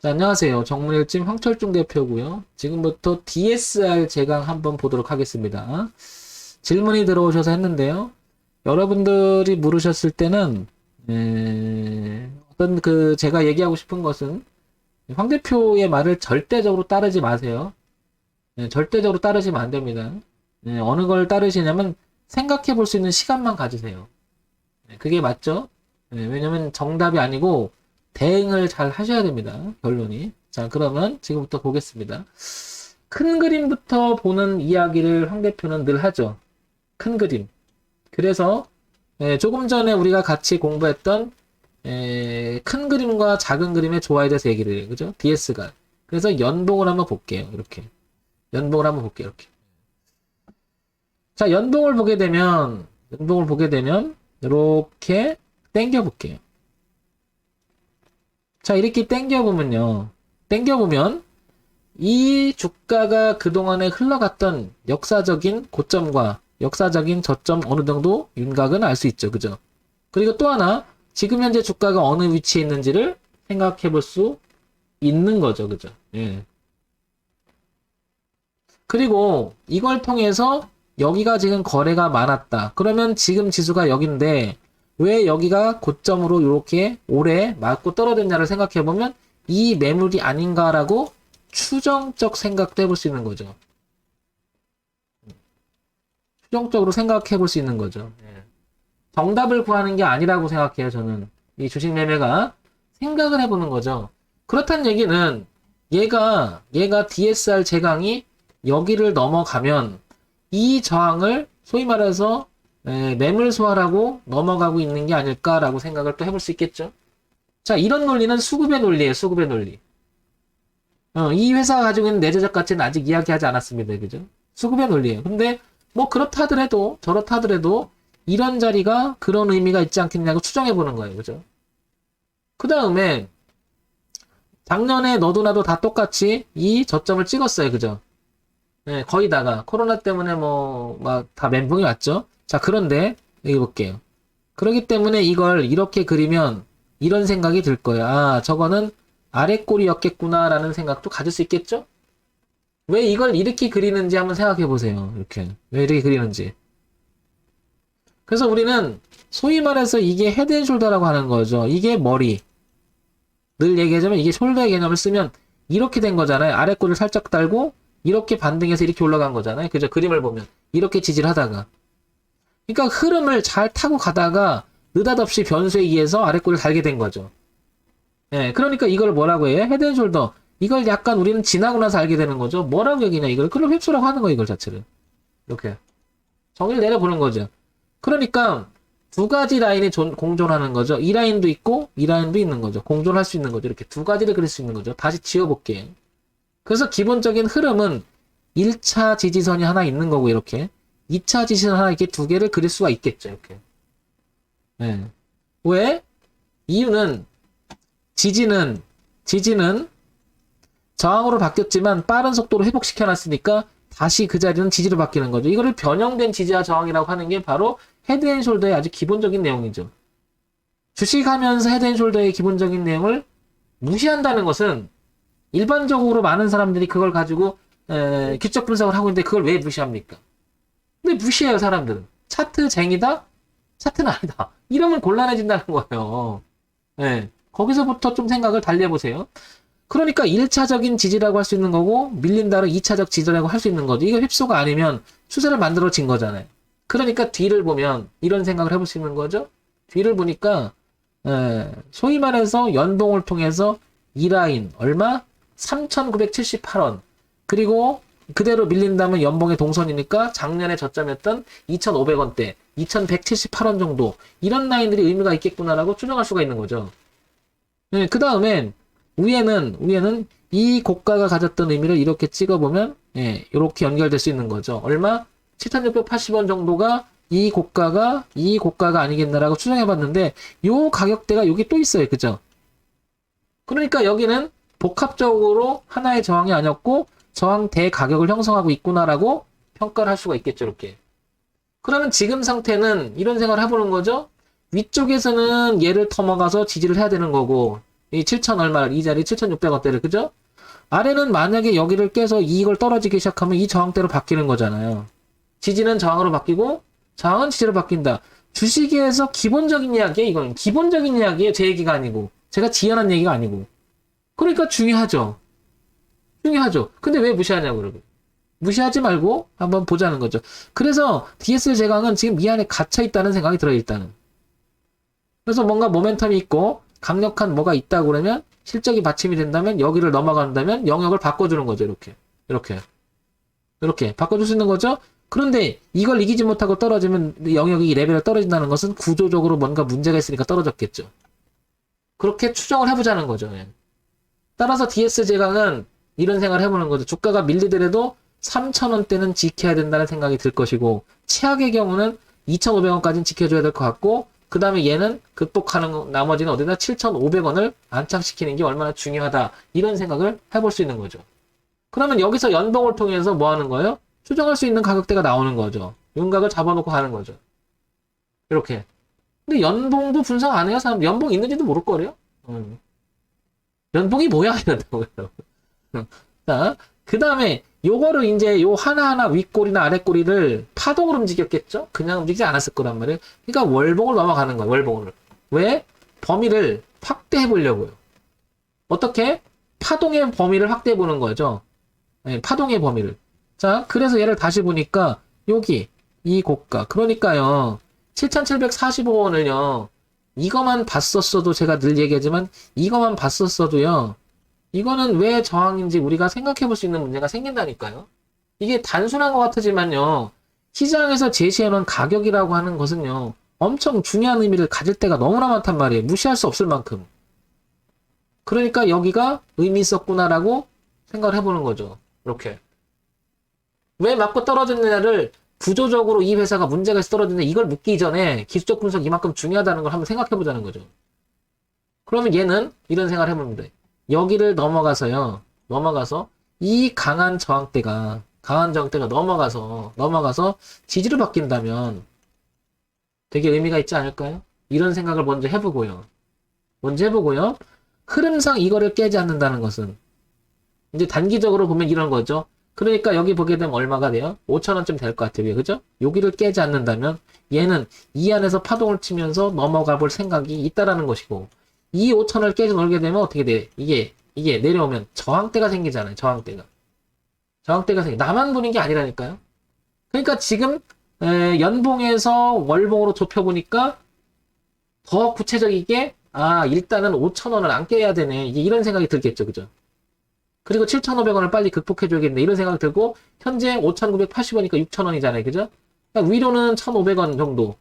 자, 안녕하세요. 정문일진 황철중 대표고요. 지금부터 DSR 제강 한번 보도록 하겠습니다. 질문이 들어오셔서 했는데요. 여러분들이 물으셨을 때는 어떤 제가 얘기하고 싶은 것은 황 대표의 말을 절대적으로 따르지 마세요. 절대적으로 따르시면 안 됩니다. 어느 걸 따르시냐면 생각해 볼 수 있는 시간만 가지세요. 그게 맞죠? 왜냐면 정답이 아니고 대응을 잘 하셔야 됩니다. 결론이. 자, 그러면 지금부터 보겠습니다. 큰 그림부터 보는 이야기를 황 대표는 늘 하죠. 큰 그림. 그래서 조금 전에 우리가 같이 공부했던 큰 그림과 작은 그림의 조화에 대해서 얘기를 해요. 그죠? DS가. 그래서 연봉을 한번 볼게요. 이렇게. 연봉을 한번 볼게요. 이렇게. 자, 연봉을 보게 되면 이렇게 당겨 볼게요. 자, 이렇게 땡겨보면, 이 주가가 그동안에 흘러갔던 역사적인 고점과 역사적인 저점 어느 정도 윤곽은 알 수 있죠. 그죠? 그리고 또 하나, 지금 현재 주가가 어느 위치에 있는지를 생각해 볼 수 있는 거죠. 그죠? 예. 그리고 이걸 통해서 여기가 지금 거래가 많았다. 그러면 지금 지수가 여긴데, 왜 여기가 고점으로 이렇게 오래 맞고 떨어졌냐를 생각해보면 이 매물이 아닌가라고 추정적 생각도 해볼 수 있는 거죠. 추정적으로 생각해볼 수 있는 거죠. 정답을 구하는 게 아니라고 생각해요, 저는. 이 주식 매매가 생각을 해보는 거죠. 그렇다는 얘기는 얘가 DSR 제강이 여기를 넘어가면 이 저항을 소위 말해서 매물 소화라고 넘어가고 있는 게 아닐까라고 생각을 또 해볼 수 있겠죠. 자, 이런 논리는 수급의 논리예요. 수급의 논리. 이 회사가 가지고 있는 내재적 가치는 아직 이야기하지 않았습니다. 그죠? 수급의 논리예요. 근데 뭐 그렇다 하더라도 저렇다 하더라도 이런 자리가 그런 의미가 있지 않겠냐고 추정해 보는 거예요. 그죠? 그 다음에 작년에 너도 나도 다 똑같이 이 저점을 찍었어요. 그죠? 거의 다가 코로나 때문에 뭐 막 다 멘붕이 왔죠. 자, 그런데 여기 볼게요. 그렇기 때문에 이걸 이렇게 그리면 이런 생각이 들 거예요. 아, 저거는 아래 꼬리였겠구나라는 생각도 가질 수 있겠죠? 왜 이걸 이렇게 그리는지 한번 생각해 보세요. 이렇게. 왜 이렇게 그리는지. 그래서 우리는 소위 말해서 이게 헤드앤숄더라고 하는 거죠. 이게 머리. 늘 얘기하자면 이게 숄더의 개념을 쓰면 이렇게 된 거잖아요. 아래 꼬리를 살짝 달고 이렇게 반등해서 이렇게 올라간 거잖아요. 그죠? 그림을 보면. 이렇게 지지를 하다가. 그러니까 흐름을 잘 타고 가다가 느닷없이 변수에 의해서 아랫골을 달게 된 거죠. 그러니까 이걸 뭐라고 해요? 헤드앤숄더. 이걸 약간 우리는 지나고 나서 알게 되는 거죠. 뭐라고 얘기냐 이걸. 그걸 휩수라고 하는 거예요. 이걸 자체를. 이렇게. 정의를 내려보는 거죠. 그러니까 두 가지 라인이 공존하는 거죠. 이 라인도 있고 이 라인도 있는 거죠. 공존할 수 있는 거죠. 이렇게 두 가지를 그릴 수 있는 거죠. 다시 지워볼게요. 그래서 기본적인 흐름은 1차 지지선이 하나 있는 거고 이렇게 2차 지지선 하나 이렇게 두 개를 그릴 수가 있겠죠. 이렇게. 왜? 이유는 지지는 저항으로 바뀌었지만 빠른 속도로 회복시켜 놨으니까 다시 그 자리는 지지로 바뀌는 거죠. 이거를 변형된 지지와 저항이라고 하는 게 바로 헤드앤숄더의 아주 기본적인 내용이죠. 주식하면서 헤드앤숄더의 기본적인 내용을 무시한다는 것은 일반적으로 많은 사람들이 그걸 가지고 기적 분석을 하고 있는데 그걸 왜 무시합니까? 근데 무시해요, 사람들은. 차트쟁이다? 차트는 아니다. 이러면 곤란해진다는 거예요. 거기서부터 좀 생각을 달리 해보세요. 그러니까 1차적인 지지라고 할 수 있는 거고, 밀린다로 2차적 지지라고 할 수 있는 거죠. 이거 휩소가 아니면 추세를 만들어진 거잖아요. 그러니까 뒤를 보면 이런 생각을 해볼 수 있는 거죠. 뒤를 보니까, 소위 말해서 연봉을 통해서 이 라인, 얼마? 3,978원. 그리고 그대로 밀린다면 연봉의 동선이니까 작년에 저점이었던 2,500원대, 2,178원 정도 이런 라인들이 의미가 있겠구나라고 추정할 수가 있는 거죠. 그 다음엔 위에는 이 고가가 가졌던 의미를 이렇게 찍어보면 이렇게 연결될 수 있는 거죠. 얼마? 7,680원 정도가 이 고가가 아니겠나라고 추정해봤는데 요 가격대가 여기 또 있어요. 그죠? 그러니까 여기는 복합적으로 하나의 저항이 아니었고 저항대 가격을 형성하고 있구나라고 평가를 할 수가 있겠죠. 이렇게. 그러면 지금 상태는 이런 생각을 해보는 거죠. 위쪽에서는 얘를 터먹어서 지지를 해야 되는 거고 이 7천 얼마를, 이 자리 7,600원대를, 그죠? 아래는 만약에 여기를 깨서 이걸 떨어지기 시작하면 이 저항대로 바뀌는 거잖아요. 지지는 저항으로 바뀌고, 저항은 지지로 바뀐다. 주식에서 기본적인 이야기예요, 이건. 기본적인 이야기예요, 제 얘기가 아니고. 제가 지어낸 얘기가 아니고. 그러니까 중요하죠. 중요하죠. 근데 왜 무시하냐고, 그러고. 무시하지 말고 한번 보자는 거죠. 그래서 DSL 제강은 지금 이 안에 갇혀 있다는 생각이 들어요, 일단은. 그래서 뭔가 모멘텀이 있고 강력한 뭐가 있다고 그러면 실적이 받침이 된다면 여기를 넘어간다면 영역을 바꿔주는 거죠, 이렇게. 이렇게 바꿔줄 수 있는 거죠. 그런데 이걸 이기지 못하고 떨어지면 영역이 레벨이 떨어진다는 것은 구조적으로 뭔가 문제가 있으니까 떨어졌겠죠. 그렇게 추정을 해보자는 거죠. 예. 따라서 DS 제강은 이런 생각을 해보는 거죠. 주가가 밀리더라도 3,000원대는 지켜야 된다는 생각이 들 것이고, 최악의 경우는 2,500원까지는 지켜줘야 될 것 같고, 그 다음에 얘는 극복하는 나머지는 어디다 7,500원을 안착시키는 게 얼마나 중요하다, 이런 생각을 해볼 수 있는 거죠. 그러면 여기서 연봉을 통해서 뭐 하는 거예요? 추정할 수 있는 가격대가 나오는 거죠. 윤곽을 잡아놓고 가는 거죠. 이렇게. 근데 연봉도 분석 안 해요, 사람. 연봉 있는지도 모를 거래요. 연봉이 뭐야? 이런다고요. 자, 그 다음에 요거를 이제 요 하나하나 윗꼬리나 아랫꼬리를 파동으로 움직였겠죠? 그냥 움직이지 않았을 거란 말이에요. 그러니까 월봉을 넘어가는 거예요, 월봉을. 왜? 범위를 확대해 보려고요. 어떻게? 파동의 범위를 확대해 보는 거죠. 네, 파동의 범위를. 자, 그래서 얘를 다시 보니까 여기 이 고가. 그러니까요. 7,745원을요. 이거만 봤었어도 제가 늘 얘기하지만 이거만 봤었어도요. 이거는 왜 저항인지 우리가 생각해 볼 수 있는 문제가 생긴다니까요. 이게 단순한 것 같지만요. 시장에서 제시해 놓은 가격이라고 하는 것은요. 엄청 중요한 의미를 가질 때가 너무나 많단 말이에요. 무시할 수 없을 만큼. 그러니까 여기가 의미 있었구나라고 생각을 해보는 거죠. 이렇게. 왜 맞고 떨어졌느냐를 구조적으로 이 회사가 문제가 있어 떨어졌는데 이걸 묻기 전에 기술적 분석 이만큼 중요하다는 걸 한번 생각해 보자는 거죠. 그러면 얘는 이런 생각을 해보면 돼. 여기를 넘어가서요. 넘어가서 이 강한 저항대가 넘어가서 지지로 바뀐다면 되게 의미가 있지 않을까요? 이런 생각을 먼저 해보고요. 흐름상 이거를 깨지 않는다는 것은 이제 단기적으로 보면 이런 거죠. 그러니까 여기 보게 되면 얼마가 돼요? 5,000원쯤 될 것 같아요. 그죠? 여기를 깨지 않는다면 얘는 이 안에서 파동을 치면서 넘어가 볼 생각이 있다라는 것이고, 이 5,000원을 깨져 놀게 되면 어떻게 돼? 이게 내려오면 저항대가 생기잖아요. 저항대가 생겨. 나만 보는 게 아니라니까요. 그러니까 지금 연봉에서 월봉으로 좁혀보니까 더 구체적이게 일단은 5,000원을 안 깨야 되네. 이게 이런 생각이 들겠죠. 그죠? 그리고 7,500원을 빨리 극복해줘야겠네. 이런 생각이 들고, 현재 5,980원이니까 6,000원이잖아요. 그죠? 그러니까 위로는 1,500원 정도,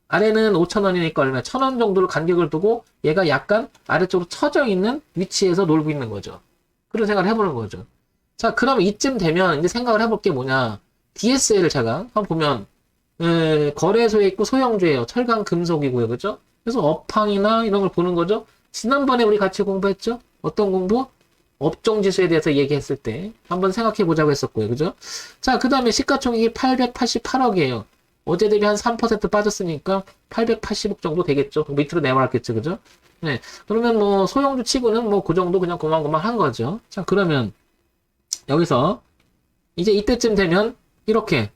아래는 5,000원이니까 얼마? 1,000원 정도를 간격을 두고 얘가 약간 아래쪽으로 처져 있는 위치에서 놀고 있는 거죠. 그런 생각을 해보는 거죠. 자, 그럼 이쯤 되면 이제 생각을 해볼 게 뭐냐. DSL을 제가 한번 보면, 거래소에 있고 소형주예요. 철강 금속이고요. 그죠? 그래서 업황이나 이런 걸 보는 거죠. 지난번에 우리 같이 공부했죠? 어떤 공부? 업종 지수에 대해서 얘기했을 때 한번 생각해 보자고 했었고요. 그죠? 자, 그 다음에 시가총액이 888억이에요. 어제 대비 한 3% 빠졌으니까 880억 정도 되겠죠. 밑으로 내려왔겠죠. 그죠? 네. 그러면 뭐 소형주 치고는 뭐 그 정도 그냥 고만고만한 거죠. 자, 그러면 여기서 이제 이때쯤 되면 이렇게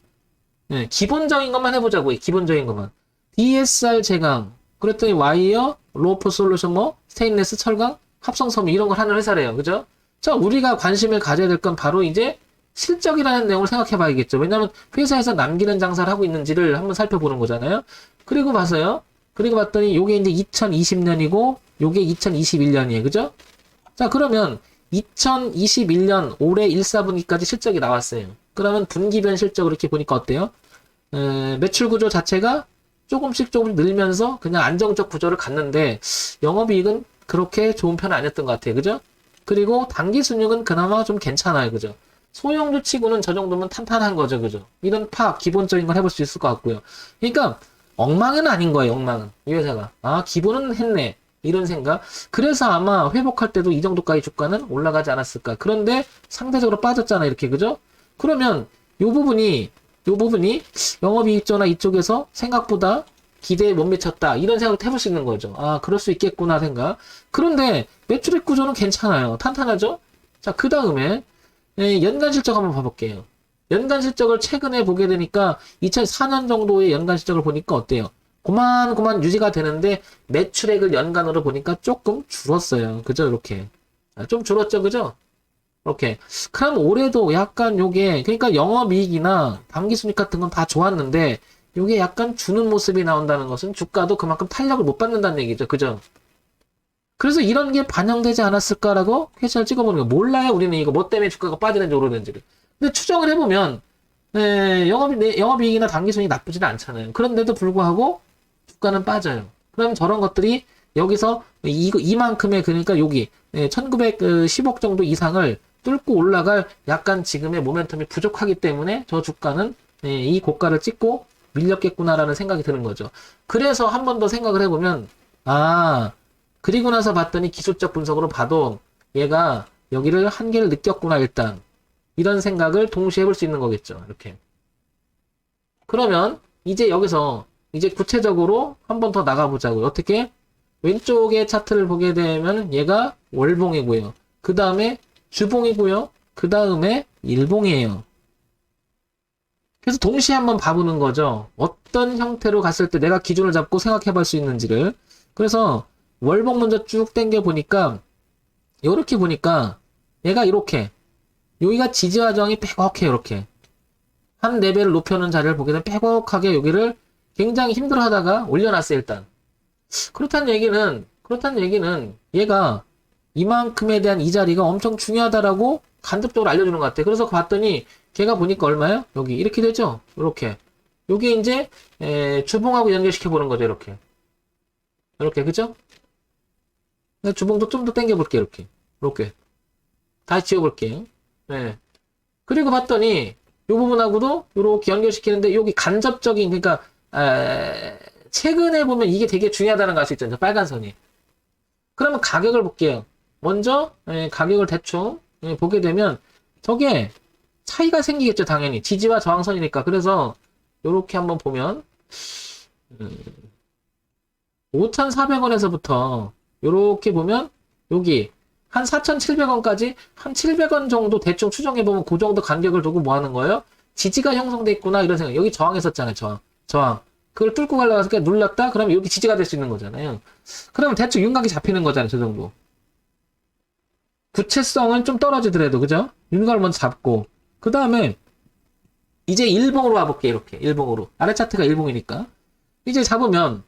기본적인 것만 해보자고요. 기본적인 것만. DSR 제강, 그랬더니 와이어, 로프 솔루션, 뭐 스테인레스, 철강, 합성섬유 이런 걸 하는 회사래요. 그죠? 자, 우리가 관심을 가져야 될 건 바로 이제 실적이라는 내용을 생각해 봐야겠죠. 왜냐하면 회사에서 남기는 장사를 하고 있는지를 한번 살펴보는 거잖아요. 그리고 봤더니 요게 이제 2020년이고 요게 2021년이에요. 그죠? 자, 그러면 2021년 올해 1사분기까지 실적이 나왔어요. 그러면 분기별 실적을 이렇게 보니까 어때요? 매출 구조 자체가 조금씩 늘면서 그냥 안정적 구조를 갖는데 영업이익은 그렇게 좋은 편은 아니었던 것 같아요. 그죠? 그리고 단기 순이익은 그나마 좀 괜찮아요. 그죠? 소형주 치고는 저 정도면 탄탄한 거죠. 그죠? 이런 기본적인 걸 해볼 수 있을 것 같고요. 그러니까 엉망은 아닌 거예요. 엉망은. 이 회사가. 기본은 했네. 이런 생각. 그래서 아마 회복할 때도 이 정도까지 주가는 올라가지 않았을까. 그런데 상대적으로 빠졌잖아. 이렇게. 그죠? 그러면 요 부분이 영업이익조나 이쪽에서 생각보다 기대에 못 미쳤다. 이런 생각을 해볼 수 있는 거죠. 아, 그럴 수 있겠구나 생각. 그런데 매출액 구조는 괜찮아요. 탄탄하죠? 자, 그 다음에 연간 실적 한번 봐볼게요. 연간 실적을 최근에 보게 되니까 2004년 정도의 연간 실적을 보니까 어때요? 고만 유지가 되는데 매출액을 연간으로 보니까 조금 줄었어요. 그죠? 이렇게. 좀 줄었죠? 그죠? 이렇게. 그럼 올해도 약간 요게, 그러니까 영업이익이나 당기순이익 같은 건 다 좋았는데, 요게 약간 주는 모습이 나온다는 것은 주가도 그만큼 탄력을 못 받는다는 얘기죠. 그죠? 그래서 이런 게 반영되지 않았을까라고 퀘션을 찍어보는 거예요. 몰라요, 우리는 이거 뭐 때문에 주가가 빠지는지 오르는지를. 근데 추정을 해보면, 영업이익이나 당기순이익이 나쁘지는 않잖아요. 그런데도 불구하고 주가는 빠져요. 그럼 저런 것들이 여기서 이만큼의, 그러니까 여기 1910억 정도 이상을 뚫고 올라갈 약간 지금의 모멘텀이 부족하기 때문에 저 주가는 이 고가를 찍고 밀렸겠구나라는 생각이 드는 거죠. 그래서 한 번 더 생각을 해보면, 아, 그리고 나서 봤더니 기술적 분석으로 봐도 얘가 여기를 한계를 느꼈구나, 일단. 이런 생각을 동시에 해볼 수 있는 거겠죠. 이렇게. 그러면 이제 여기서 이제 구체적으로 한 번 더 나가보자고요. 어떻게? 왼쪽의 차트를 보게 되면 얘가 월봉이고요. 그 다음에 주봉이고요. 그 다음에 일봉이에요. 그래서 동시에 한번 봐보는 거죠. 어떤 형태로 갔을 때 내가 기준을 잡고 생각해 볼 수 있는지를. 그래서 월봉 먼저 쭉 당겨 보니까 이렇게 보니까 얘가 이렇게 여기가 지지와 저항이 빼곡해요. 이렇게 한 레벨을 높여놓은 자리를 보게 되면 빼곡하게 여기를 굉장히 힘들어 하다가 올려놨어요. 일단 그렇다는 얘기는 얘가 이만큼에 대한 이 자리가 엄청 중요하다라고 간접적으로 알려주는 것 같아요. 그래서 봤더니 걔가 보니까 얼마예요? 여기 이렇게 되죠? 이렇게 여기 이제 주봉하고 연결시켜 보는 거죠. 이렇게 그죠? 주봉도 좀 더 당겨 볼게요. 이렇게 다시 지워볼게요. 네. 그리고 봤더니 이 부분하고도 이렇게 연결시키는데 여기 간접적인, 그러니까 최근에 보면 이게 되게 중요하다는 걸 알 수 있잖아요. 빨간 선이. 그러면 가격을 볼게요. 먼저 가격을 대충 보게 되면 저게 차이가 생기겠죠. 당연히 지지와 저항선이니까. 그래서 이렇게 한번 보면 5,400원에서부터 이렇게 보면 여기 한 4,700원까지 한 700원 정도 대충 추정해보면 그 정도 간격을 두고 뭐 하는 거예요? 지지가 형성돼 있구나 이런 생각. 여기 저항했었잖아요. 저항. 그걸 뚫고 가려고 해서 눌렀다? 그러면 여기 지지가 될 수 있는 거잖아요. 그러면 대충 윤곽이 잡히는 거잖아요. 저 정도. 구체성은 좀 떨어지더라도, 그죠? 윤곽을 먼저 잡고. 그 다음에 이제 일봉으로 와볼게요. 이렇게. 일봉으로. 아래 차트가 일봉이니까. 이제 잡으면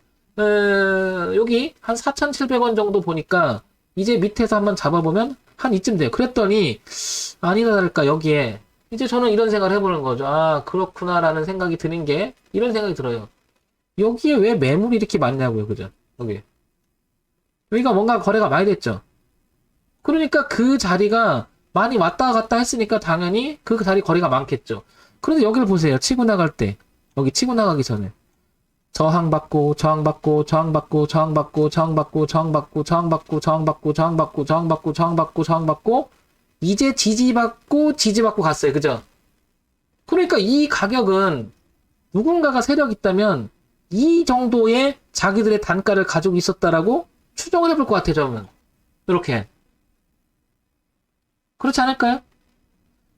여기 한 4,700원 정도 보니까 이제 밑에서 한번 잡아보면 한 이쯤 돼요. 그랬더니 아니나 다를까 여기에 이제 저는 이런 생각을 해보는 거죠. 아, 그렇구나라는 생각이 드는 게 이런 생각이 들어요. 여기에 왜 매물이 이렇게 많냐고요. 그죠? 여기가 뭔가 거래가 많이 됐죠. 그러니까 그 자리가 많이 왔다 갔다 했으니까 당연히 그 자리 거래가 많겠죠. 그런데 여기를 보세요. 치고 나갈 때. 여기 치고 나가기 전에. 저항받고 저항받고 저항받고 저항받고 저항받고 저항받고 저항받고 저항받고 저항받고 저항받고 저항받고 저항받고 이제 지지받고 갔어요. 그죠? 그러니까 이 가격은 누군가가 세력 있다면 이 정도의 자기들의 단가를 가지고 있었다라고 추정을 해볼 것 같아요. 저는 이렇게 그렇지 않을까요?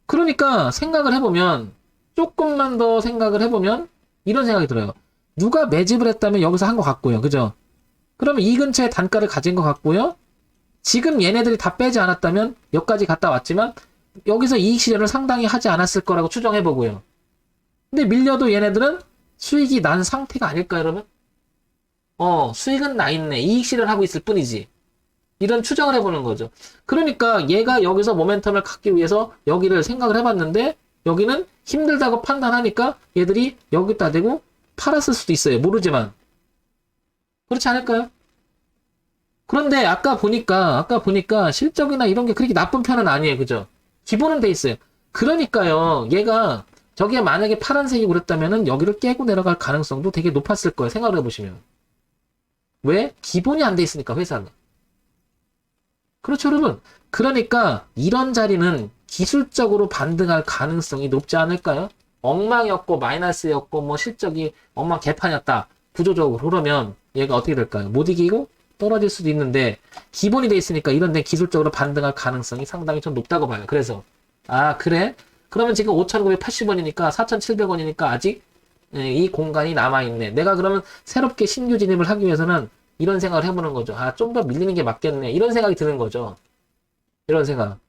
그러니까 생각을 해보면 조금만 더 생각을 해보면 이런 생각이 들어요. 누가 매집을 했다면 여기서 한 것 같고요. 그죠? 그러면 이 근처에 단가를 가진 것 같고요. 지금 얘네들이 다 빼지 않았다면 여기까지 갔다 왔지만 여기서 이익 실현을 상당히 하지 않았을 거라고 추정해보고요. 근데 밀려도 얘네들은 수익이 난 상태가 아닐까요, 여러분? 수익은 나 있네. 이익 실현을 하고 있을 뿐이지. 이런 추정을 해보는 거죠. 그러니까 얘가 여기서 모멘텀을 갖기 위해서 여기를 생각을 해봤는데 여기는 힘들다고 판단하니까 얘들이 여기다 대고 팔았을 수도 있어요. 모르지만. 그렇지 않을까요? 그런데 아까 보니까 실적이나 이런 게 그렇게 나쁜 편은 아니에요. 그죠? 기본은 돼 있어요. 그러니까요. 얘가 저게 만약에 파란색이 그랬다면은 여기를 깨고 내려갈 가능성도 되게 높았을 거예요. 생각을 해보시면. 왜? 기본이 안 돼 있으니까 회사가. 그렇죠, 여러분? 그러니까 이런 자리는 기술적으로 반등할 가능성이 높지 않을까요? 엉망이었고 마이너스였고 뭐 실적이 엉망 개판이었다. 구조적으로. 그러면 얘가 어떻게 될까요? 못 이기고 떨어질 수도 있는데 기본이 돼 있으니까 이런 데 기술적으로 반등할 가능성이 상당히 좀 높다고 봐요. 그래서 아 그래? 그러면 지금 5,980원이니까 4,700원이니까 아직 이 공간이 남아있네. 내가 그러면 새롭게 신규 진입을 하기 위해서는 이런 생각을 해보는 거죠. 아, 좀 더 밀리는 게 맞겠네. 이런 생각이 드는 거죠. 이런 생각.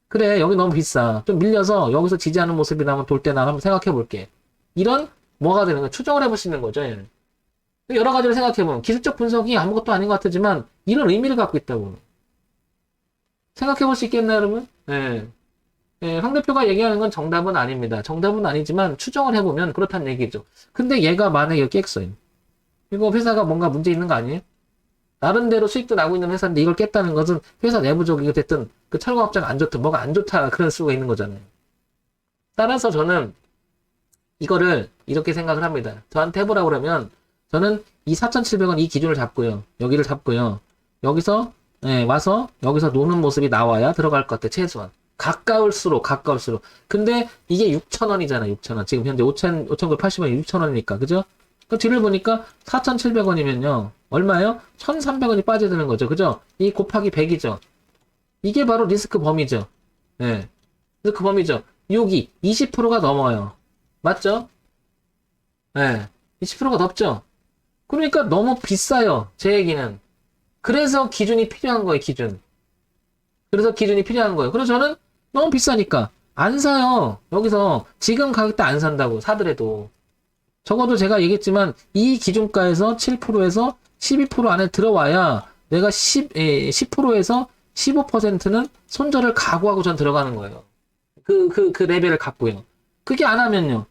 그래, 여기 너무 비싸. 좀 밀려서 여기서 지지하는 모습이 나면 돌 때 나 한번 생각해 볼게. 이런 뭐가 되는 거야? 추정을 해볼 수 있는 거죠. 얘는. 여러 가지를 생각해보면 기술적 분석이 아무것도 아닌 것 같지만 이런 의미를 갖고 있다고. 생각해 볼 수 있겠나요, 여러분? 네. 예, 황 대표가 얘기하는 건 정답은 아닙니다. 정답은 아니지만 추정을 해보면 그렇다는 얘기죠. 근데 얘가 만약에 여기 깼어요. 이거 회사가 뭔가 문제 있는 거 아니에요? 나름대로 수익도 나고 있는 회사인데 이걸 깼다는 것은 회사 내부적이게 됐든 그 철거업자가 안 좋든 뭐가 안 좋다 그럴 수가 있는 거잖아요. 따라서 저는 이거를 이렇게 생각을 합니다. 저한테 해보라고 그러면 저는 이 4,700원 이 기준을 잡고요. 여기를 잡고요. 여기서 와서 여기서 노는 모습이 나와야 들어갈 것 같아. 최소한. 가까울수록. 근데 이게 6,000원이잖아. 6,000원. 지금 현재 5,980원이 6,000원이니까. 그죠? 그 뒤를 보니까 4,700원이면요. 얼마예요? 1,300원이 빠져드는 거죠. 그죠? 이 곱하기 100이죠. 이게 바로 리스크 범위죠. 네. 리스크 범위죠. 6이 20%가 넘어요. 맞죠? 네. 20%가 넘죠? 그러니까 너무 비싸요. 제 얘기는. 그래서 기준이 필요한 거예요. 기준. 그래서 기준이 필요한 거예요. 그래서 저는 너무 비싸니까 안 사요. 여기서 지금 가격대 안 산다고 사더라도. 적어도 제가 얘기했지만 이 기준가에서 7%에서 12% 안에 들어와야 내가 10%에서 15%는 손절을 각오하고 전 들어가는 거예요. 그 레벨을 갖고요. 그게 안 하면요.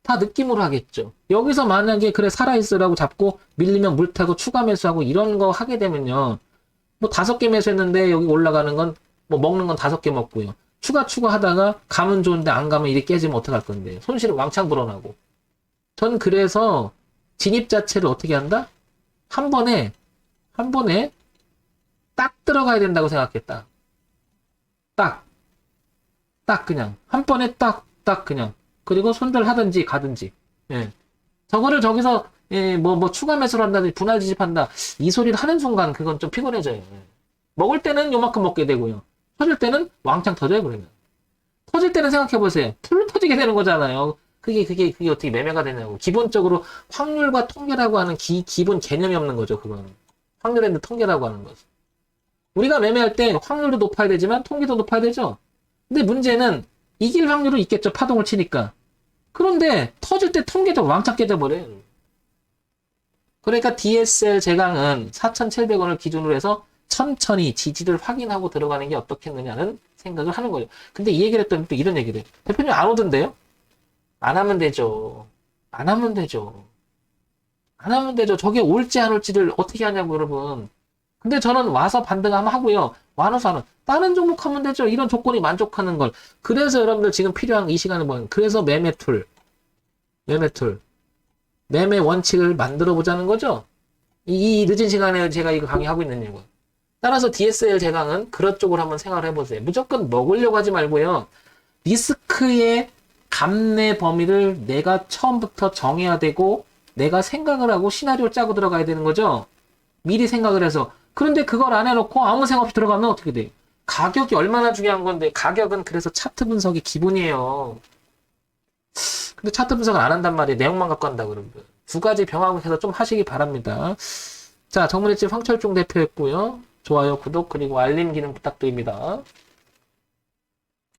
다 느낌으로 하겠죠. 여기서 만약에 그래 살아있으라고 잡고 밀리면 물 타고 추가 매수하고 이런 거 하게 되면요. 뭐 5개 매수했는데 여기 올라가는 건 뭐 먹는 건 5개 먹고요. 추가 하다가 가면 좋은데 안 가면 이게 깨지면 어떡할 건데. 손실은 왕창 불어나고. 전 그래서 진입 자체를 어떻게 한다? 한 번에 딱 들어가야 된다고 생각했다. 딱 그냥 한 번에 딱 그냥 그리고 손절하든지 가든지. 예. 저거를 저기서 뭐 추가 매수를 한다든지 분할 지집한다 이 소리를 하는 순간 그건 좀 피곤해져요. 예. 먹을 때는 요만큼 먹게 되고요. 터질 때는 왕창 터져요. 그러면 터질 때는 생각해 보세요. 풀로 터지게 되는 거잖아요. 그게 어떻게 매매가 되냐고. 기본적으로 확률과 통계라고 하는 기본 개념이 없는 거죠. 그건 확률 통계라고 하는 거죠. 우리가 매매할 때 확률도 높아야 되지만 통계도 높아야 되죠. 근데 문제는 이길 확률은 있겠죠. 파동을 치니까. 그런데 터질 때 통계적으로 왕창 깨져버려요. 그러니까 DSL 제강은 4,700원을 기준으로 해서 천천히 지지를 확인하고 들어가는 게 어떻겠느냐는 생각을 하는 거예요. 근데 이 얘기를 했더니 또 이런 얘기를 해요. 대표님 안 오던데요? 안 하면 되죠. 안 하면 되죠. 저게 올지 안 올지를 어떻게 하냐고 여러분. 근데 저는 와서 반등하면 하고요. 와서 하는 다른 종목 하면 되죠. 이런 조건이 만족하는 걸. 그래서 여러분들 지금 필요한 이 시간은 뭐예요? 그래서 매매 원칙을 만들어 보자는 거죠. 이 늦은 시간에 제가 이거 강의하고 있는 이유가. 따라서 DSL 제강은 그런 쪽으로 한번 생각을 해보세요. 무조건 먹으려고 하지 말고요. 리스크의 감내 범위를 내가 처음부터 정해야 되고 내가 생각을 하고 시나리오를 짜고 들어가야 되는 거죠. 미리 생각을 해서. 그런데 그걸 안 해놓고 아무 생각 없이 들어가면 어떻게 돼요? 가격이 얼마나 중요한 건데 가격은 그래서 차트 분석이 기본이에요. 근데 차트 분석을 안 한단 말이에요. 내용만 갖고 한다 그러면. 두 가지 병합해서 좀 하시기 바랍니다. 자, 정문의집 황철중 대표였고요. 좋아요, 구독, 그리고 알림 기능 부탁드립니다.